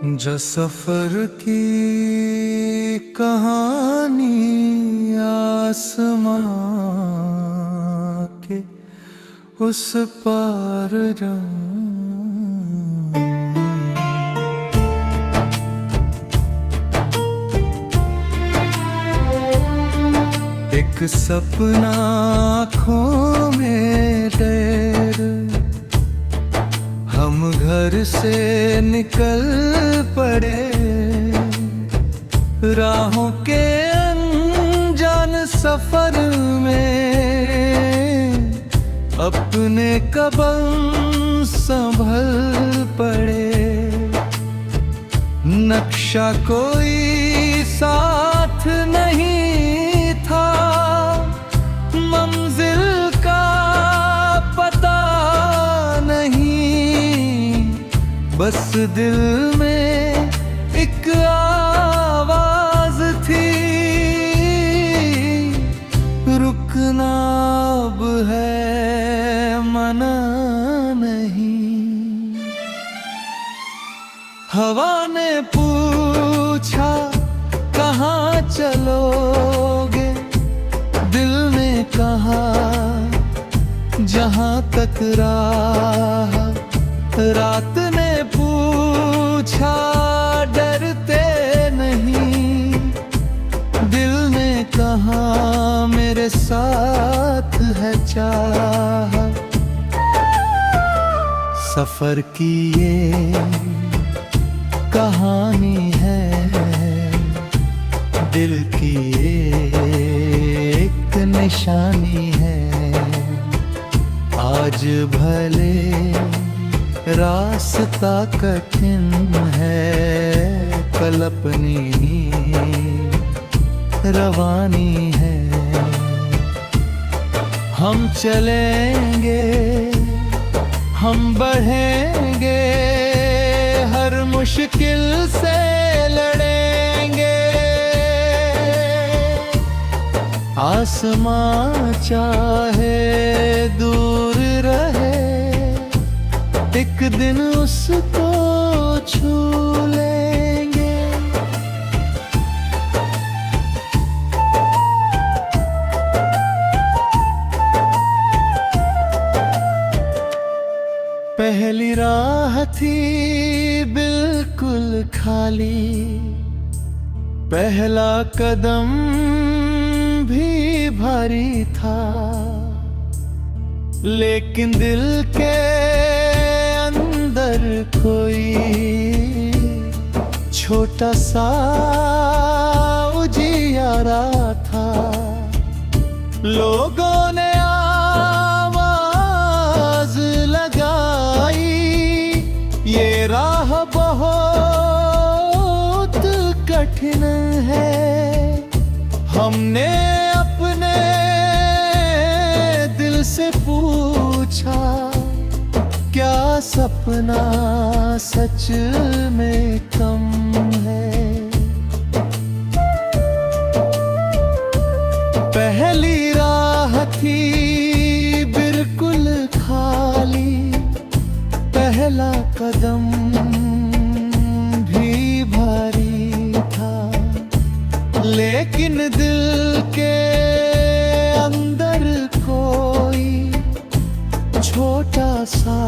जो सफर की कहानी आसमां के उस पार एक सपना आँखों में डर हम घर से निकल पड़े राहों के अनजान सफर में अपने कदम संभल पड़े। नक्शा कोई साथ नहीं था, मंजिल का पता नहीं, बस दिल में एक आवाज थी, रुकना अब है मना नहीं। हवा ने पूछा कहाँ चलोगे, दिल ने कहा जहाँ तक राह। रात ने पूछा डरते नहीं, दिल ने कहा मेरे साथ है चाह। सफर की ये कहानी है, दिल की एक निशानी है। आज भले रास्ता कठिन है, कल अपनी रवानी है। हम चलेंगे, हम बढ़ेंगे, हर मुश्किल से लड़ेंगे। आसमां चाहे दूर रहे, एक दिन उसको छू लेंगे। पहली राह थी बिल्कुल खाली, पहला कदम भी भारी था, लेकिन दिल के अंदर कोई छोटा सा उजियारा था। लोगों ने आवाज लगाई, ये राह बहुत कठिन है। हमने अपने दिल से पूछा, क्या सपना सच में कम है। पहली राह थी बिल्कुल खाली, पहला कदम भी भारी था, लेकिन दिल के अंदर कोई छोटा सा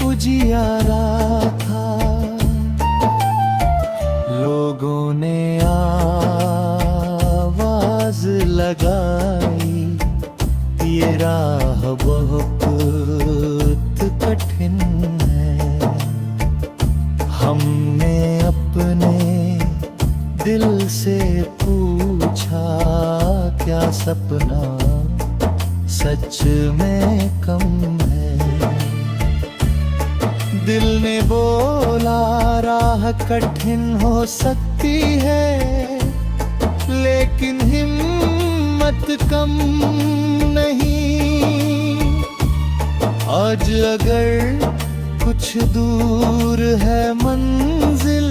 उजियारा था। लोगों ने आवाज लगाई, ये राह बहुत कठिन है। हमने अपने दिल से पूछा, क्या सपना सच में कम है। दिल ने बोला राह कठिन हो सकती है, लेकिन हिम्मत कम नहीं। आज अगर कुछ दूर है मंजिल,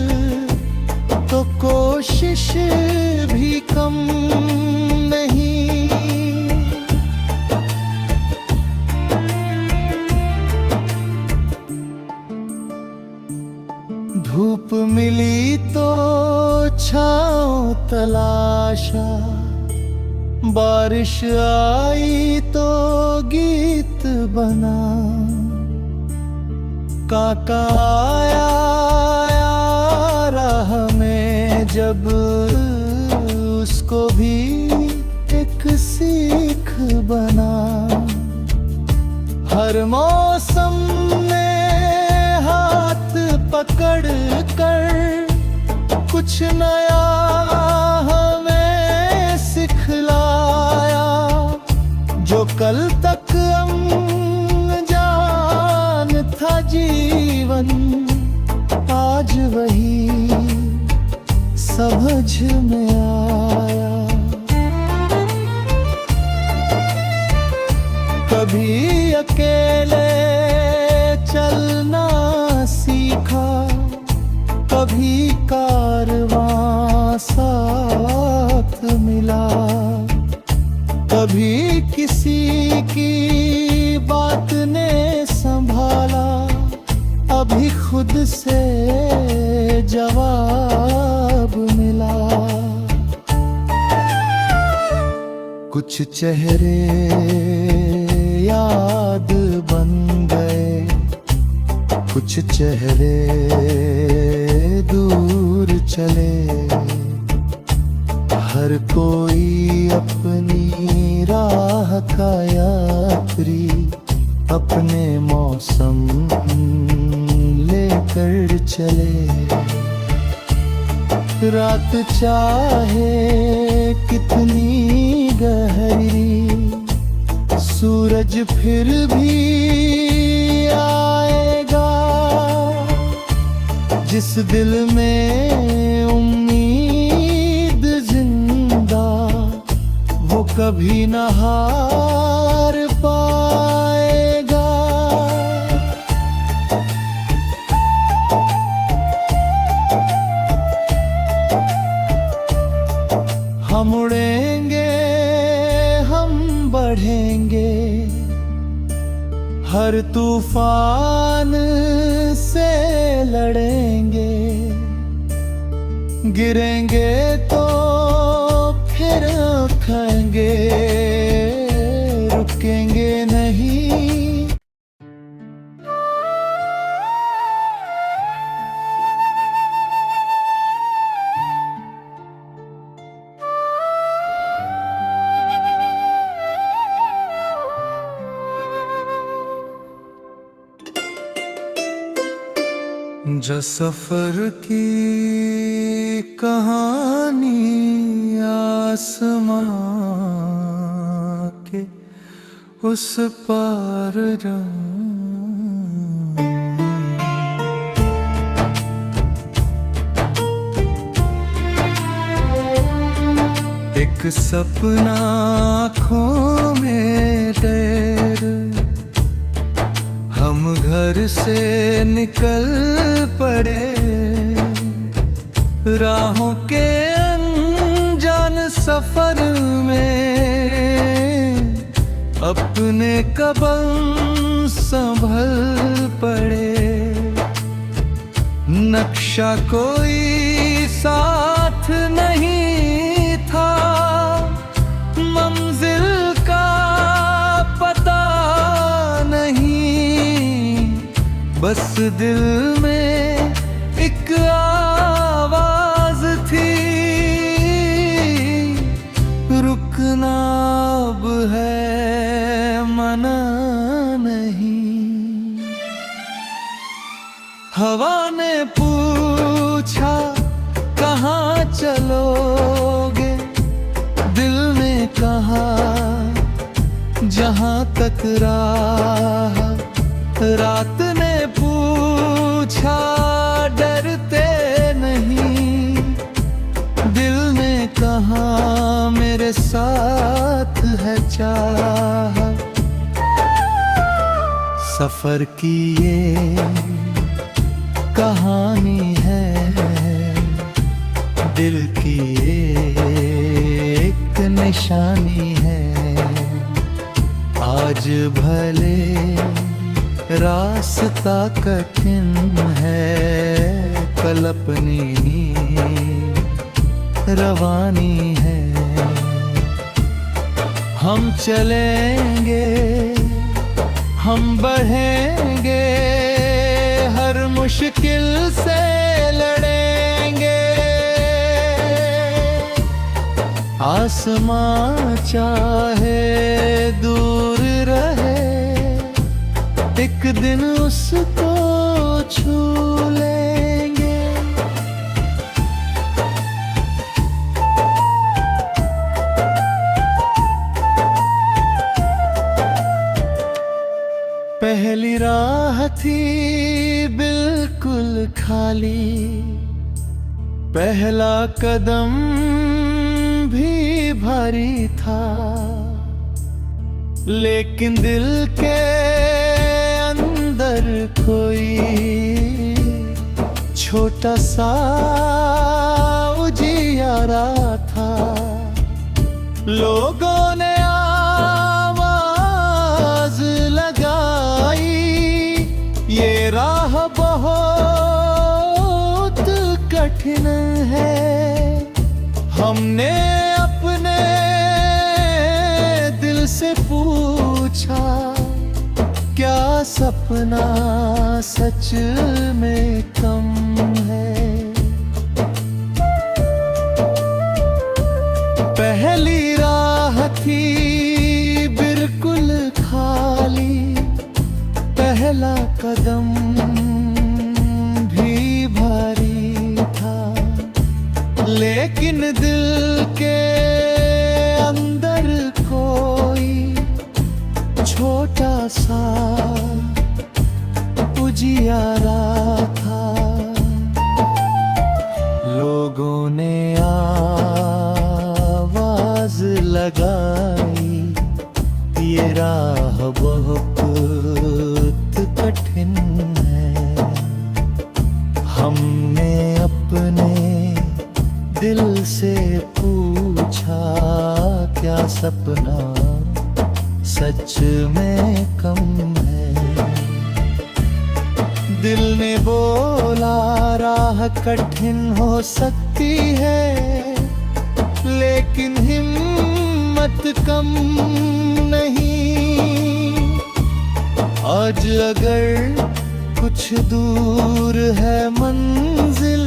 तो कोशिश भी कम नहीं। मिली तो छाँव तलाशा, बारिश आई तो गीत बना। काका आया राह में जब, उसको भी एक सीख बना। हर मौसम में हाथ पकड़ कर कुछ नया हमें सिखलाया। जो कल तक था जीवन, आज वही समझ में आया। कभी अकेले चलना सीखा, कभी कारवां साथ मिला। कभी किसी की बात ने संभाला, अभी खुद से जवाब मिला। कुछ चेहरे याद बन गए, कुछ चेहरे दूर चले। हर कोई अपनी राह का यात्री, अपने मौसम लेकर चले। रात चाहे कितनी गहरी, सूरज फिर भी आएगा। जिस दिल में उम्मीद जिंदा, वो कभी न हार पाएगा। हम उड़ेंगे, हम बढ़ेंगे, हर तूफान से लड़ेंगे। गिरेंगे तो फिर उठेंगे, रुकेंगे नहीं। जो सफर की कहानी आसमां के उस पार एक सपना आँखों में डर, हम घर से निकल पड़े। राहों के अनजान सफर में अपने कदम संभल पड़े। नक्शा कोई साथ नहीं था, मंजिल का पता नहीं। बस दिल में एक आवाज थी, रुकना अब है मना नहीं। हवा ने पूछा कहाँ चलोगे, दिल ने कहा जहाँ तक राह। रात ने पूछा डरते नहीं, दिल ने कहा मेरे साथ है चाह। सफर की ये कहानी है, दिल की एक निशानी है। आज भले रास्ता कठिन है, कल अपनी रवानी है। हम चलेंगे, हम बढ़ेंगे, हर मुश्किल से लड़ेंगे। आसमां चाहे दूर रहे, एक दिन उसको छू लेंगे। पहली राह थी बिल्कुल खाली, पहला कदम भी भारी था, लेकिन दिल के अंदर कोई छोटा सा उजियारा था। लोगों ने आवाज लगाई, ये राह बहुत कठिन है। हमने अपने दिल से पूछा, क्या सपना सच में कम है? पहली राह थी बिल्कुल खाली, पहला कदम भी भारी था, लेकिन दिल के अंदर कोई छोटा सा उजियारा था। लोगों ने आवाज लगाई, ये राह बहुत कठिन है। हमने अपने दिल से पूछा, क्या सपना सच में कम है? दिल ने बोला, राह कठिन हो सकती है, लेकिन हिम्मत कम नहीं। आज अगर कुछ दूर है मंजिल,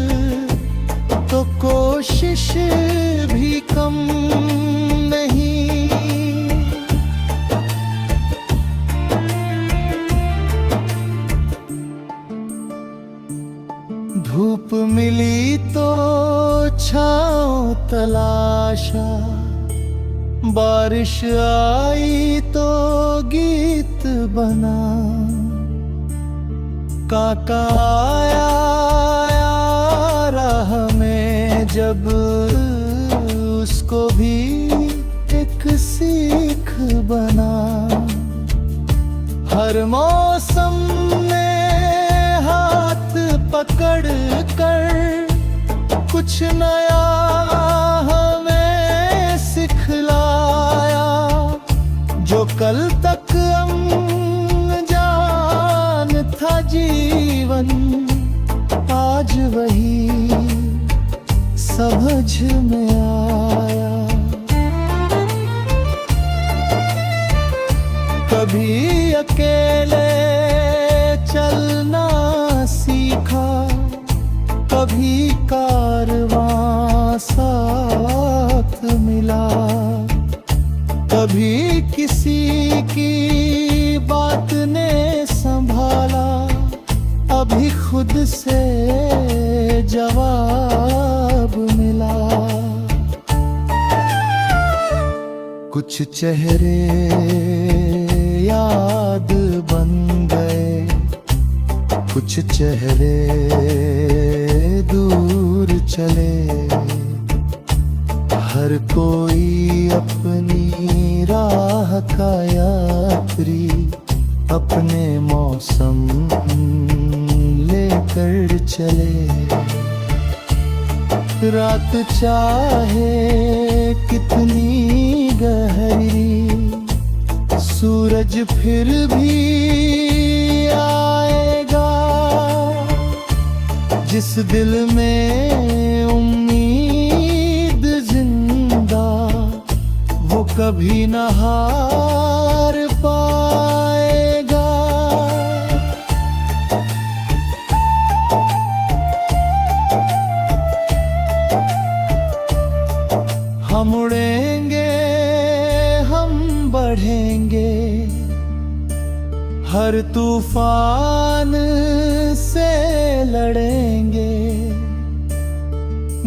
तो कोशिश भी कम नहीं। धूप मिली तो छाँव तलाशा, बारिश आई तो गीत बना। काका आया राह में जब, उसको भी एक सीख बना। हर मौसम में हाथ पकड़ कर कुछ नया हमें सिखलाया। जो कल तक अनजान था जीवन, आज वही समझ में आया। कभी अकेले चलना सीखा, कभी कारवां साथ मिला, कभी किसी की बात ने संभाला, अभी खुद से जवाब मिला। कुछ चेहरे याद बन गए, कुछ चेहरे दूर चले। हर कोई अपनी राह का यात्री, अपने मौसम लेकर चले। रात चाहे कितनी गहरी, सूरज फिर भी आएगा। जिस दिल में उम्मीद जिंदा वो कभी न हार पाएगा। हम उड़ेंगे, हम बढ़ेंगे, हर तूफान से लड़ेंगे।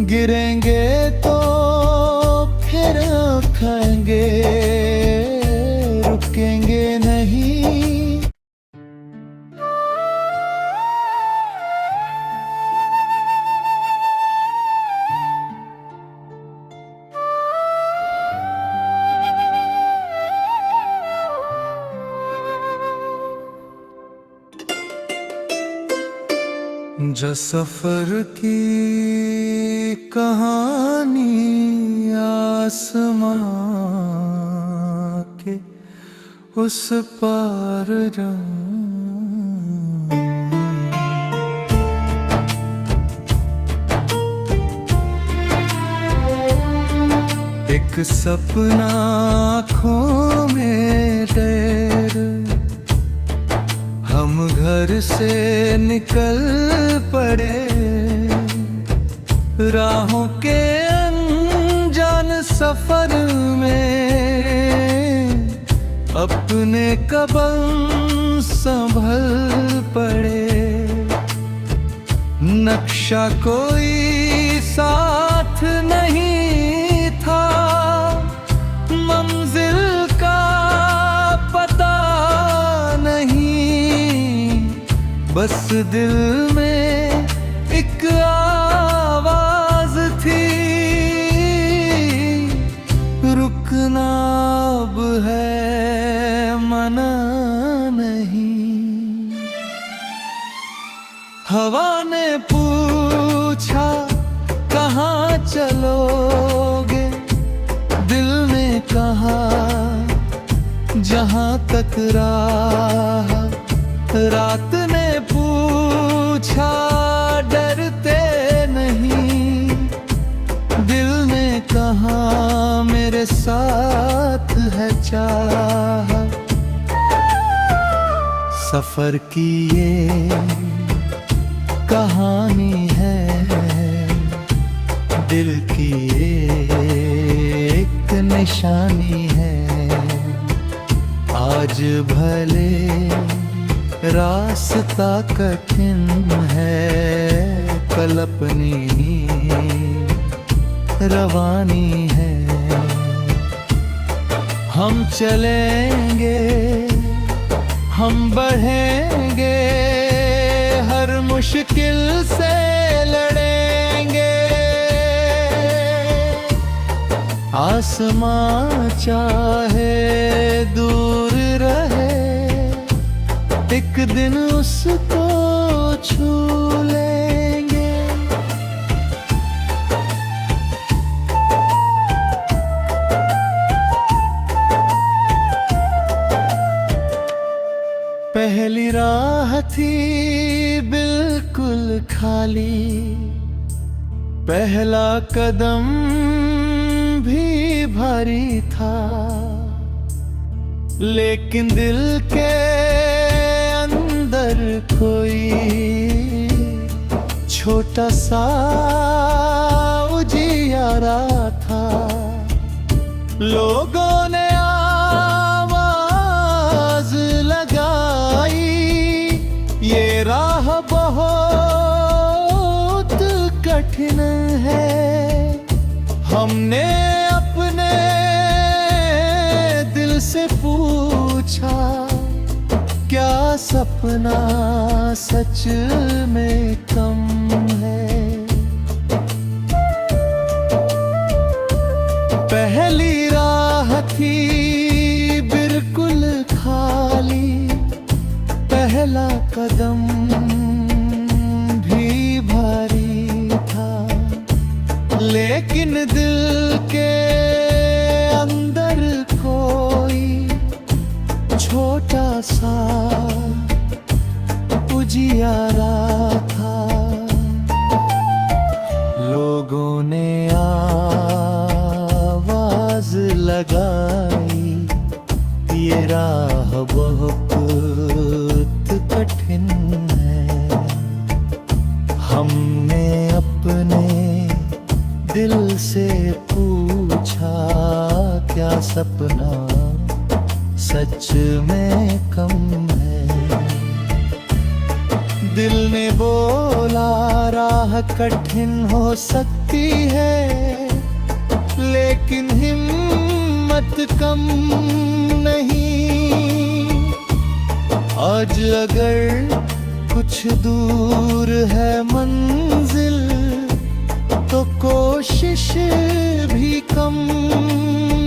गिरेंगे तो फिर उठेंगे, रुकेंगे नहीं। जो सफर की कहानी आसमां के उस पार एक सपना आँखों में तैर, हम घर से निकल पड़े। राहों के अनजान सफर में अपने कदम संभल पड़े। नक्शा कोई साथ नहीं था, मंजिल का पता नहीं, बस दिल में एक आवाज थी, रुकना अब है मना नहीं। हवा ने पूछा कहाँ चलोगे, दिल ने कहा जहाँ तक राह। रात ने पूछा डरते नहीं, दिल ने कहा मेरे साथ है चाह। सफर की ये कहानी है, दिल की एक निशानी है। आज भले रास्ता कठिन है, कल अपनी रवानी है। हम चलेंगे, हम बढ़ेंगे, हर मुश्किल से लड़ेंगे। आसमां चाहे दूर रहे, एक दिन उसको छू लेंगे। पहली राह थी बिल्कुल खाली, पहला कदम भी भारी था, लेकिन दिल के अंदर कोई छोटा सा उजियारा था। लोगों ने आवाज लगाई, ये राह बहुत कठिन है। हमने अपने दिल से पूछा, क्या सपना सच में कम है। पहली राह थी बिल्कुल खाली, पहला कदम भी भारी था, लेकिन दिल के अंदर कोई छोटा सा उजियारा था। ने बोला राह कठिन हो सकती है, लेकिन हिम्मत कम नहीं। आज अगर कुछ दूर है मंजिल, तो कोशिश भी कम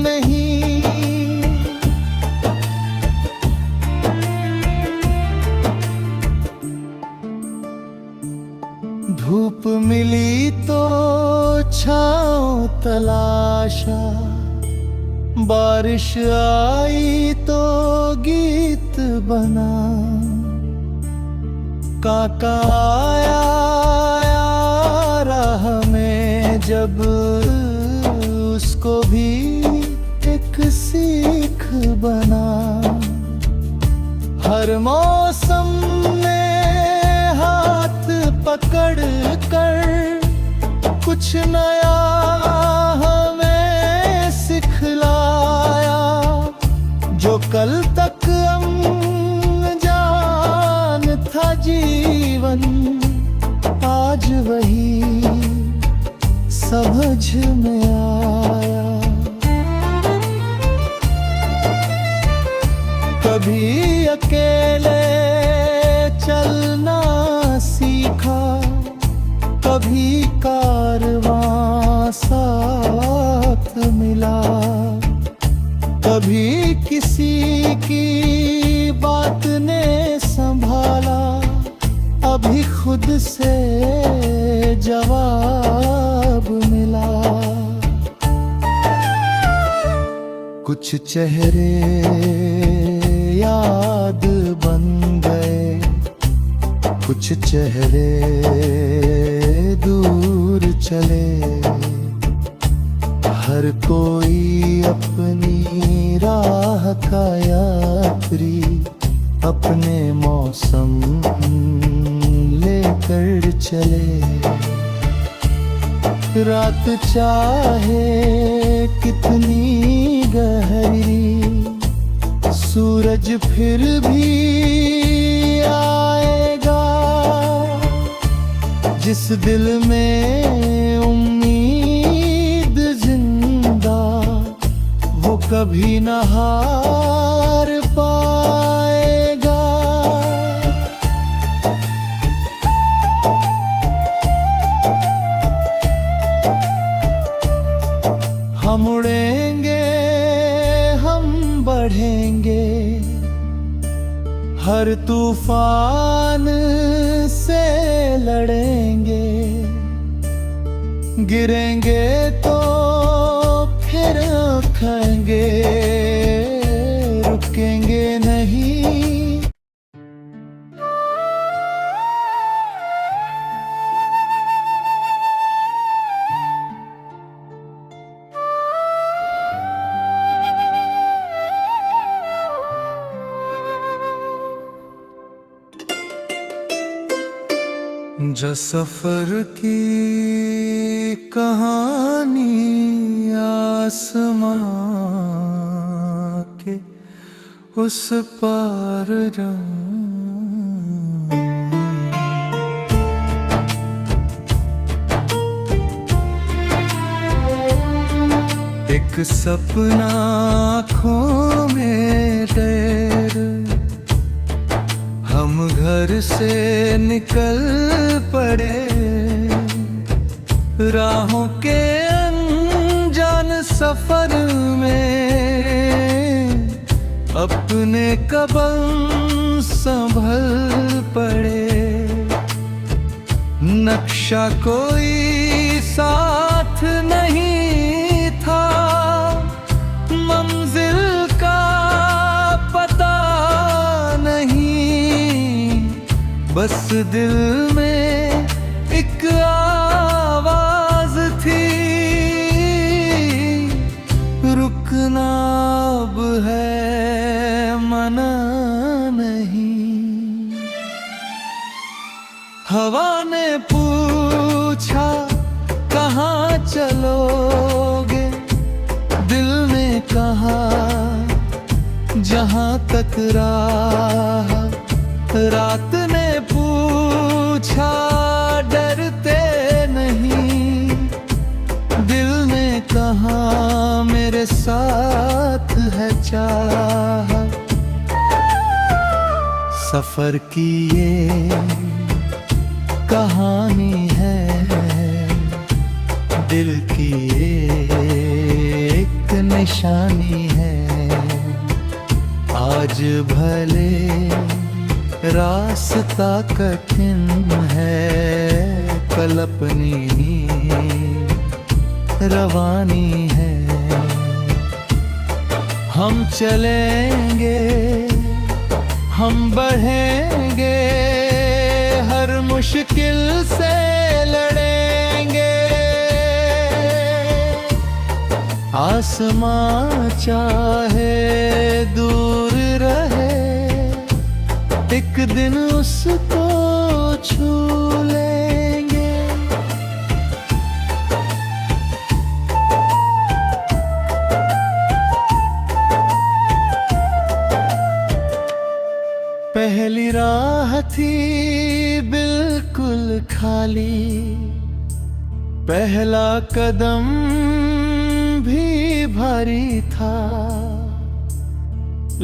नहीं। धूप मिली तो छाँव तलाशा, बारिश आई तो गीत बना। काका आया राह में जब, उसको भी एक सीख बना। हर मौसम में हाथ पकड़ कर कुछ नया हमें सिखलाया। जो कल तक अनजान था जीवन, आज वही समझ में आया। कभी अकेले चलना सीखा, कभी कारवां साथ मिला। कभी किसी की बात ने संभाला, अभी खुद से जवाब मिला। कुछ चेहरे याद बन गए, कुछ चेहरे दूर चले। हर कोई अपनी राह का यात्री, अपने मौसम लेकर चले। रात चाहे कितनी गहरी, सूरज फिर भी आएगा। जिस दिल में उम्मीद जिंदा, वो कभी न हार पाएगा। हम उड़ेंगे, हम बढ़ेंगे, हर तूफान से लड़ेंगे। गिरेंगे तो फिर उठेंगे, रुकेंगे नहीं। जो सफर की कहानी आसमां के उस पार जाऊं। एक सपना आँखों में तैर, हम घर से निकल पड़े। राहों के अनजान सफर में अपने कदम संभल पड़े। नक्शा कोई साथ नहीं था, मंजिल का पता नहीं। बस दिल में एक आवाज थी, रुकना अब है मना नहीं। हवा ने पूछा कहाँ चलोगे, दिल ने कहा जहाँ तक राह। रात ने पूछा पूछा डरते नहीं, दिल ने कहा मेरे साथ है चाह। सफर की ये कहानी है, दिल की एक निशानी है। आज भले रास्ता कठिन है, कल अपनी रवानी है। हम चलेंगे, हम बढ़ेंगे, हर मुश्किल से लड़ेंगे। आसमां चाहे दूर रहे, एक दिन उसको छू लेंगे। पहली राह थी बिल्कुल खाली, पहला कदम भी भारी था,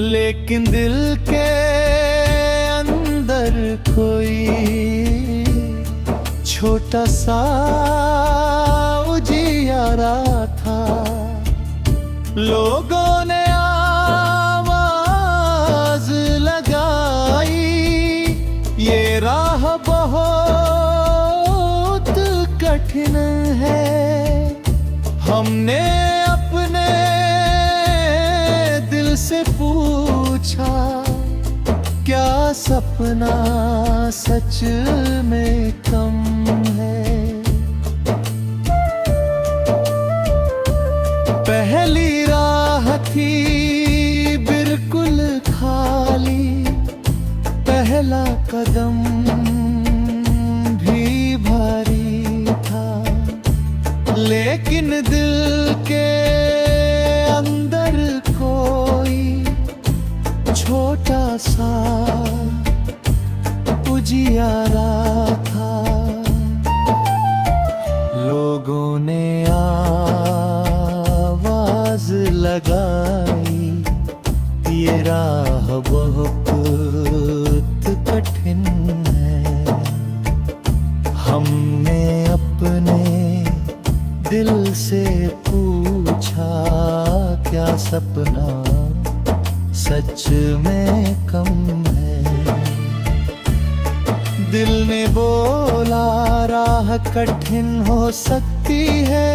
लेकिन दिल के अंदर कोई छोटा सा उजियारा था। लोगों ने आवाज लगाई, ये राह बहुत कठिन है। हमने अपने दिल से पूछा, क्या सपना सच में कम है? पहली राह थी बिल्कुल खाली, पहला कदम भी भारी था, लेकिन दिल के अंदर कोई छोटा सा उजियारा था। लोगों ने आवाज लगाई, ये राह बहुत कठिन है। हमने अपने दिल से पूछा, क्या सपना सच में कम है? दिल ने बोला राह कठिन हो सकती है,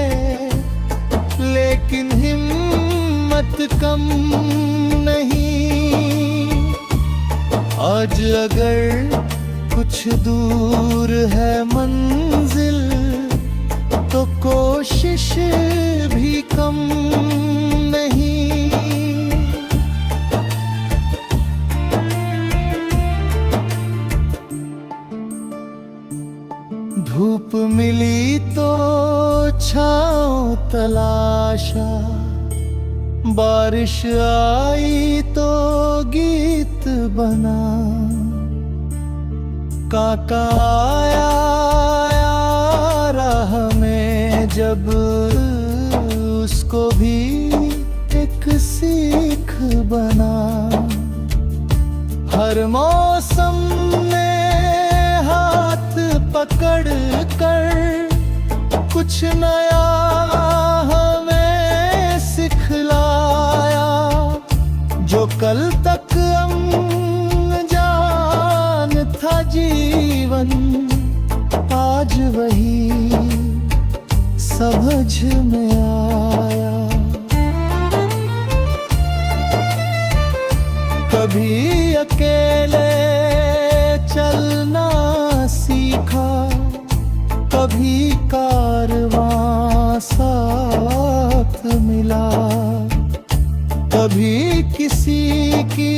लेकिन हिम्मत कम नहीं। आज अगर कुछ दूर है मंजिल, तो कोशिश भी कम नहीं। धूप मिली तो छाँव तलाशा, बारिश आई तो गीत बना। काका आया राह में जब, उसको भी एक सीख बना। हर मौसम में हाथ पकड़ कर कुछ नया हमें सिखलाया। जो कल तक अनजान था जीवन, आज वही समझ में आया। कभी अकेले चलना सीखा, कभी कारवां साथ मिला, कभी किसी की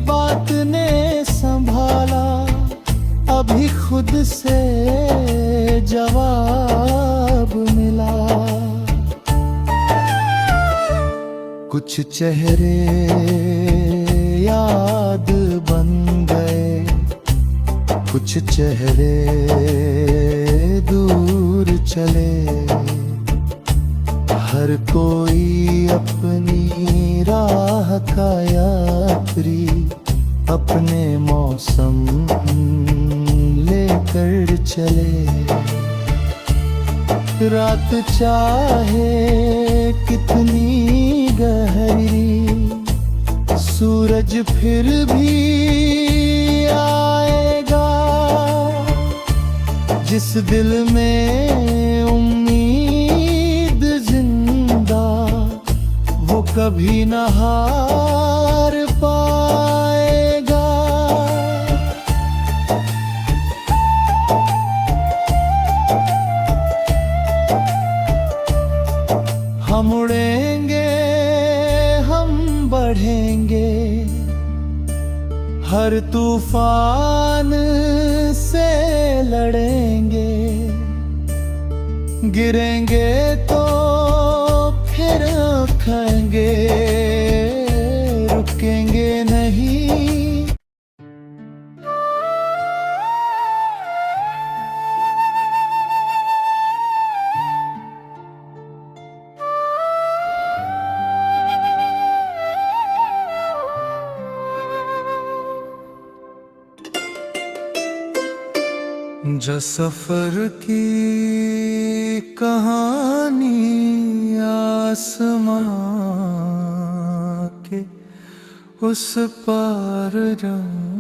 बात ने संभाला, अभी खुद से जवाब मिला। कुछ चेहरे याद बन गए, कुछ चेहरे दूर चले, हर कोई अपनी राह का यात्री, अपने मौसम लेकर चले। रात चाहे कितनी गहरी, सूरज फिर भी आएगा। जिस दिल में उम्मीद जिंदा, वो कभी न हार पाएगा। हम उड़ेंगे, हम बढ़ेंगे, हर तूफान से लड़ेंगे। गिरेंगे तो फिर उठेंगे, रुकेंगे नहीं। जो सफर की कहानी आसमां के उस पार जाऊं।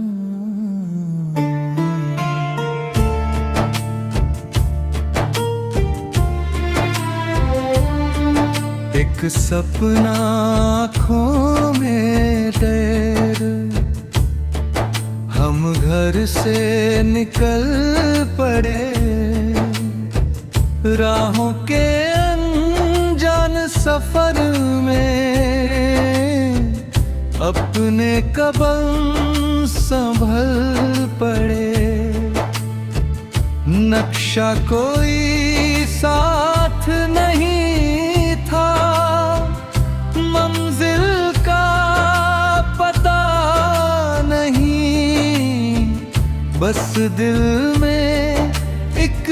एक सपना आँखों में तैर, हम घर से निकल पड़े। राहों के अनजान सफर में अपने कदम संभल पड़े। नक्शा कोई साथ नहीं था, मंजिल का पता नहीं, बस दिल में एक